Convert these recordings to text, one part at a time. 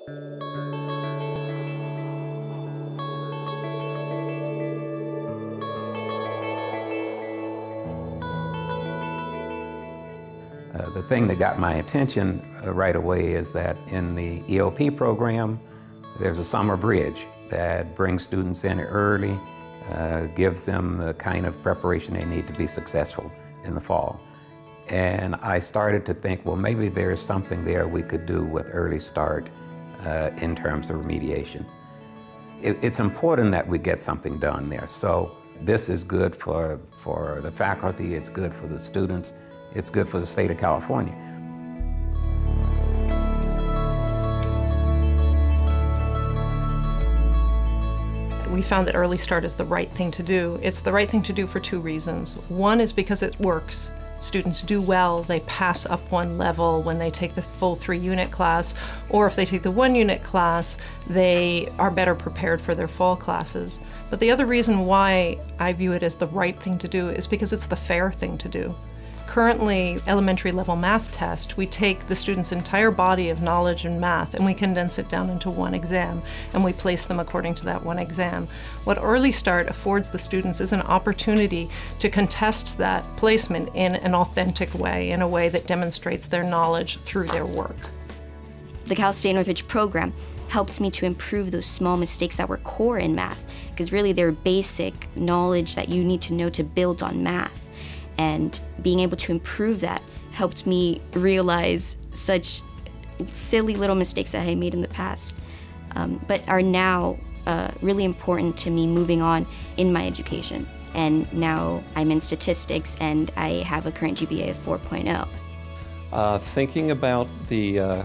The thing that got my attention right away is that in the EOP program, there's a summer bridge that brings students in early, gives them the kind of preparation they need to be successful in the fall. And I started to think, well, maybe there's something there we could do with Early Start in terms of remediation. It's important that we get something done there. So this is good for the faculty, it's good for the students, it's good for the state of California. We found that Early Start is the right thing to do. It's the right thing to do for two reasons. One is because it works. Students do well, they pass up one level when they take the full 3-unit class, or if they take the 1-unit class, they are better prepared for their fall classes. But the other reason why I view it as the right thing to do is because it's the fair thing to do. Currently, elementary level math test, we take the student's entire body of knowledge in math and we condense it down into one exam, and we place them according to that one exam. What Early Start affords the students is an opportunity to contest that placement in an authentic way, in a way that demonstrates their knowledge through their work. The Cal State Northridge program helped me to improve those small mistakes that were core in math, because really they're basic knowledge that you need to know to build on math. And being able to improve that helped me realize such silly little mistakes that I made in the past, but are now really important to me moving on in my education. And now I'm in statistics and I have a current GPA of 4.0. Thinking about the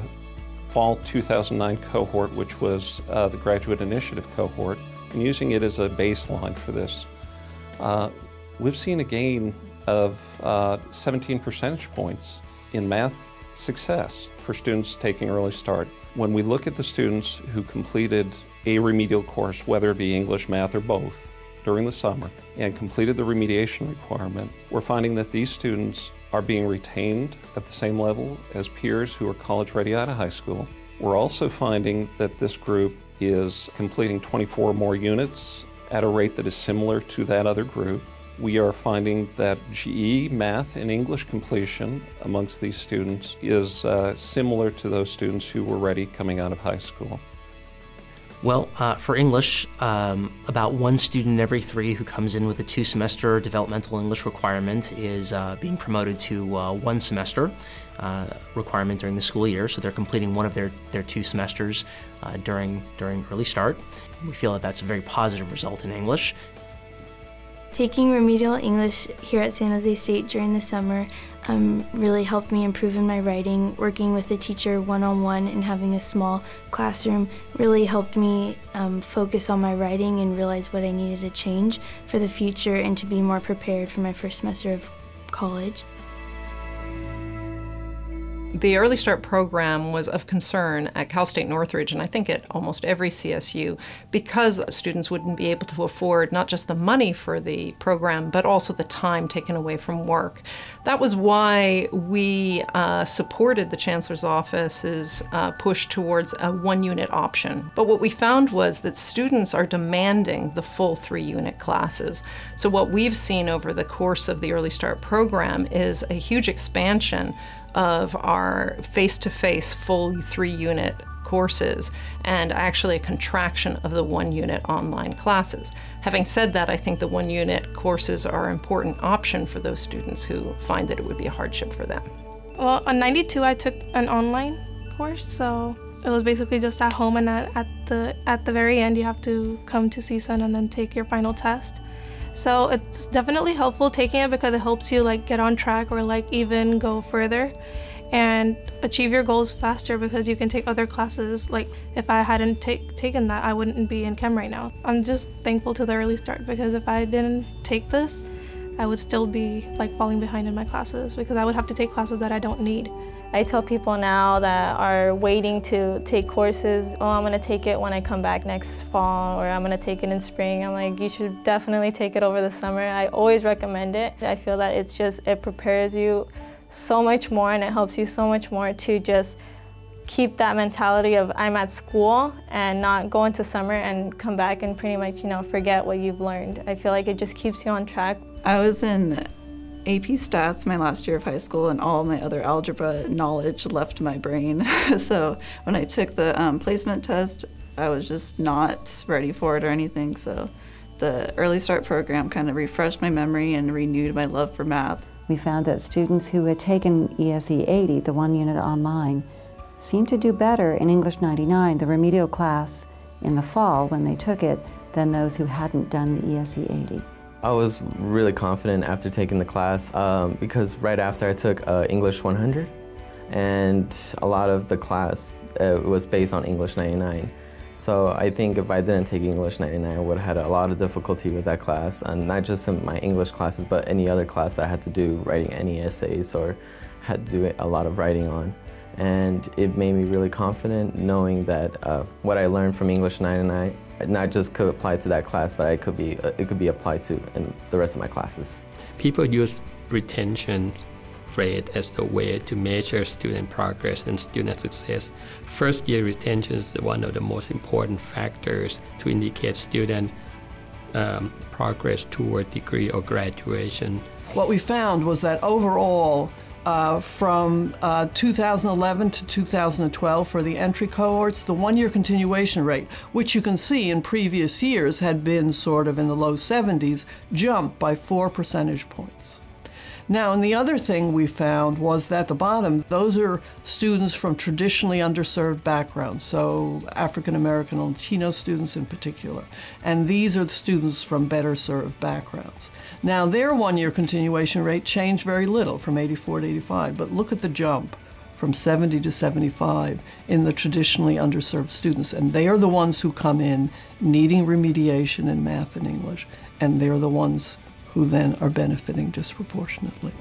fall 2009 cohort, which was the Graduate Initiative cohort, and using it as a baseline for this, we've seen a gain of 17 percentage points in math success for students taking Early Start. When we look at the students who completed a remedial course, whether it be English, math, or both, during the summer, and completed the remediation requirement, we're finding that these students are being retained at the same level as peers who are college ready out of high school. We're also finding that this group is completing 24 more units at a rate that is similar to that other group. We are finding that GE, math, and English completion amongst these students is similar to those students who were ready coming out of high school. Well, for English, about 1 student in every 3 who comes in with a 2-semester developmental English requirement is being promoted to 1 semester requirement during the school year, so they're completing one of their 2 semesters during Early Start. We feel that that's a very positive result in English. Taking remedial English here at San Jose State during the summer really helped me improve in my writing. Working with a teacher one-on-one and having a small classroom really helped me focus on my writing and realize what I needed to change for the future and to be more prepared for my first semester of college. The Early Start program was of concern at Cal State Northridge, and I think at almost every CSU, because students wouldn't be able to afford not just the money for the program, but also the time taken away from work. That was why we supported the Chancellor's Office's push towards a 1-unit option. But what we found was that students are demanding the full 3-unit classes. So what we've seen over the course of the Early Start program is a huge expansion of our face-to-face full 3-unit courses, and actually a contraction of the 1-unit online classes. Having said that, I think the 1-unit courses are an important option for those students who find that it would be a hardship for them. Well, on 92 I took an online course, so it was basically just at home, and at the very end you have to come to CSUN and then take your final test. So it's definitely helpful taking it because it helps you get on track or even go further and achieve your goals faster, because you can take other classes. If I hadn't taken that, I wouldn't be in chem right now. I'm just thankful to the Early Start, because if I didn't take this, I would still be falling behind in my classes, because I would have to take classes that I don't need. I tell people now that are waiting to take courses, oh, I'm going to take it when I come back next fall, or I'm going to take it in spring. I'm like, you should definitely take it over the summer. I always recommend it. I feel that it prepares you so much more, and it helps you so much more to just keep that mentality of I'm at school and not go into summer and come back and pretty much, forget what you've learned. I feel like it just keeps you on track. I was in AP Stats my last year of high school, and all my other algebra knowledge left my brain. So when I took the placement test, I was just not ready for it or anything. So the Early Start program kind of refreshed my memory and renewed my love for math. We found that students who had taken ESE 80, the 1 unit online, seemed to do better in English 99, the remedial class, in the fall when they took it, than those who hadn't done the ESE 80. I was really confident after taking the class because right after I took English 100, and a lot of the class was based on English 99. So I think if I didn't take English 99, I would have had a lot of difficulty with that class, and not just in my English classes, but any other class that I had to do writing any essays or had to do a lot of writing on. And it made me really confident knowing that what I learned from English 99 not just could apply to that class, but it could be applied to in the rest of my classes. People use retention rate as the way to measure student progress and student success. First year retention is one of the most important factors to indicate student progress toward degree or graduation. What we found was that overall, from 2011 to 2012 for the entry cohorts, the one-year continuation rate, which you can see in previous years had been sort of in the low 70s, jumped by 4 percentage points. Now, and the other thing we found was that at the bottom, those are students from traditionally underserved backgrounds, so African American and Latino students in particular. And these are the students from better served backgrounds. Now, their one-year continuation rate changed very little from 84 to 85, but look at the jump from 70 to 75 in the traditionally underserved students. And they are the ones who come in needing remediation in math and English, and they're the ones who then are benefiting disproportionately.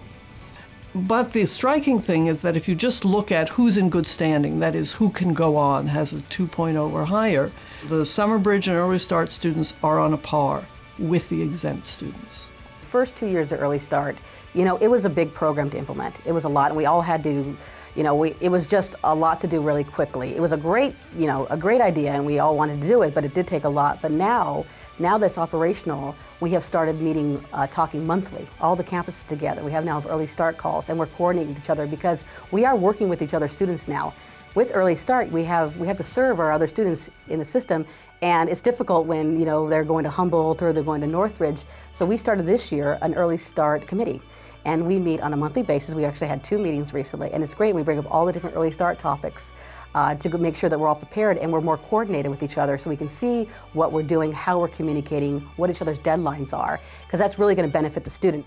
But the striking thing is that if you just look at who's in good standing, that is, who can go on, has a 2.0 or higher, the Summer Bridge and Early Start students are on a par with the exempt students. First 2 years of Early Start, it was a big program to implement. It was a lot, and we all had to, it was just a lot to do really quickly. It was a great idea, and we all wanted to do it, but it did take a lot. But now that's operational, we have started meeting, talking monthly, all the campuses together. We have now Early Start calls, and we're coordinating with each other because we are working with each other's students now. With Early Start, we have to serve our other students in the system, and it's difficult when they're going to Humboldt or they're going to Northridge. So we started this year an Early Start committee, and we meet on a monthly basis. We actually had 2 meetings recently, and it's great. We bring up all the different Early Start topics to make sure that we're all prepared and we're more coordinated with each other so we can see what we're doing, how we're communicating, what each other's deadlines are, because that's really going to benefit the student.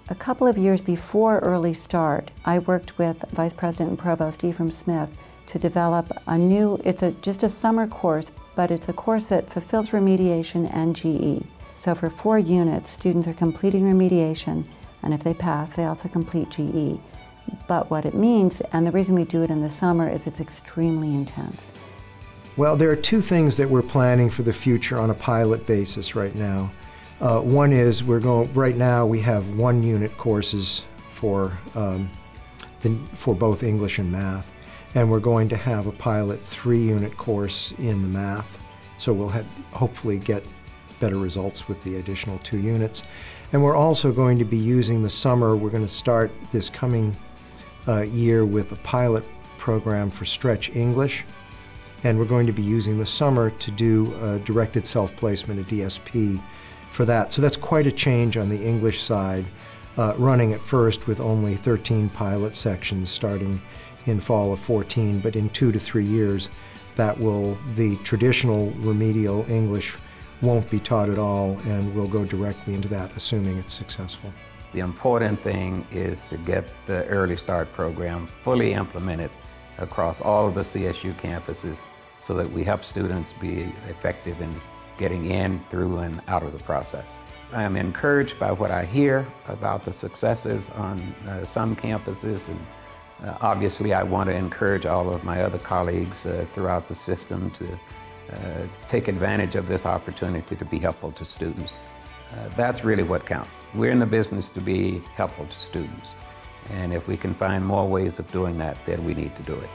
A couple of years before Early Start, I worked with Vice President and Provost Ephraim Smith to develop a new, just a summer course, but it's a course that fulfills remediation and GE. So for 4 units, students are completing remediation, and if they pass, they also complete GE. But what it means, and the reason we do it in the summer, is it's extremely intense. Well, there are 2 things that we're planning for the future on a pilot basis right now. One is right now we have 1 unit courses for both English and math. And we're going to have a pilot 3 unit course in the math. So we'll hopefully get better results with the additional 2 units. And we're also going to be using the summer. We're going to start this coming year with a pilot program for Stretch English. And we're going to be using the summer to do directed self-placement, a DSP, for that. So that's quite a change on the English side, running at first with only 13 pilot sections starting in fall of 14, but in 2 to 3 years, the traditional remedial English won't be taught at all, and we'll go directly into that, assuming it's successful. The important thing is to get the Early Start program fully implemented across all of the CSU campuses so that we help students be effective in getting in, through, and out of the process. I am encouraged by what I hear about the successes on some campuses, and obviously I want to encourage all of my other colleagues throughout the system to take advantage of this opportunity to be helpful to students. That's really what counts. We're in the business to be helpful to students. And if we can find more ways of doing that, then we need to do it.